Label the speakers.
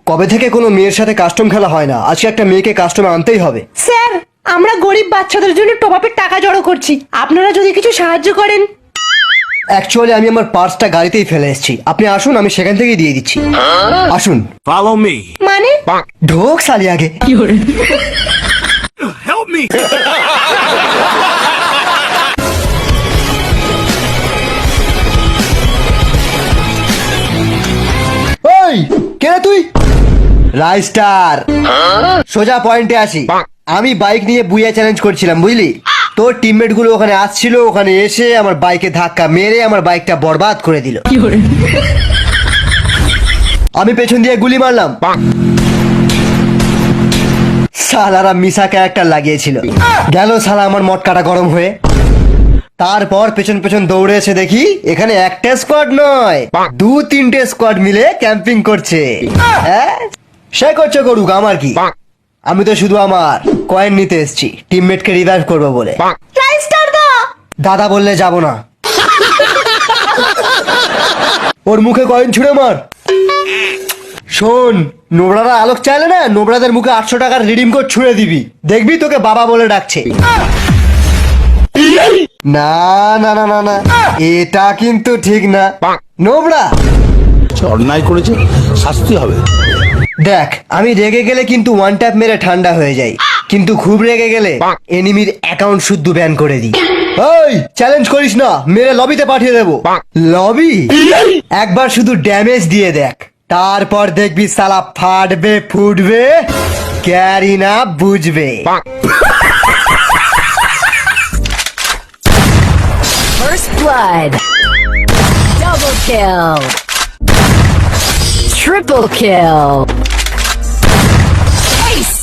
Speaker 1: কবে থেকে কোনো মেয়ের সাথে কাস্টম খেলা হয় না, আজকে একটা মেয়েকে কাস্টমে আনতেই হবে।
Speaker 2: স্যার, আমরা গরিব বাচ্চাদের জন্য টপ-আপের টাকা জড়ো করছি, আপনারা যদি কিছু সাহায্য করেন।
Speaker 1: অ্যাকচুয়ালি আমি আমার পার্সটা গাড়িতেই ফেলে এসেছি, আপনি আসুন, আমি সেখান থেকেই দিয়ে দিচ্ছি। আসুন।
Speaker 3: Follow me.
Speaker 2: মানে
Speaker 1: ঢোক সালি আগে।
Speaker 3: Help me.
Speaker 1: ওই কে রে তুই? রাইস্টার, সোজা পয়েন্টে আসি। আমি বাইক নিয়ে বুইয়া চ্যালেঞ্জ করছিলাম, বুঝলি? তোর টিমমেট গুলো ওখানে আসছিল, ওখানে এসে আমার বাইকে ধাক্কা মেরে আমার বাইকটা বরবাদ করে দিল। আমি পেছন দিয়ে গুলি মারলাম, শালারা মিশা ক্যারেক্টার লাগিয়েছিল। গেল শালা আমার মটকাটা গরম হয়ে। তারপর পেছন পেছন দৌড়ে এসে দেখি এখানে একটা স্কোয়াড নয়, 2-3টে স্কোয়াড মিলে ক্যাম্পিং করছে। হ্যাঁ, সে করছে করুক, আমার কি? আমি তো শুধু আমার কয়েন নিতে এসেছি, টিমমেটকে রিভাইভ করবো বলে।
Speaker 2: রাইস্টার দা,
Speaker 1: দাদা বললে যাব না। ওর মুখে কয়েন ছুঁড়ে মার। শোন, নোবরারা আলোক চাইলে না, নোবরাদের মুখে 800 টাকার রিডিম কোড ছুঁড়ে দিবি, দেখবি তোকে বাবা বলে ডাকছে। না না না না না, এটা কিন্তু ঠিক না। নোবরা
Speaker 4: অন্যায় করেছে, শাস্তি হবে।
Speaker 1: দেখ, আমি রেগে গেলে কিন্তু ওয়ান ট্যাপ মেরে ঠান্ডা হয়ে যাই, কিন্তু খুব রেগে গেলে এনিমির অ্যাকাউন্ট শুদ্ধ ব্যান করে দিই। ওই চ্যালেঞ্জ করিস না, মেরে লবিতে পাঠিয়ে দেবো। লবি? একবার শুধু ড্যামেজ দিয়ে দেখ, তারপর দেখবি সালা ফাটবে ফুটবে, ক্যারি না বুঝবে।
Speaker 5: First blood. Double kill. Triple kill. Ace.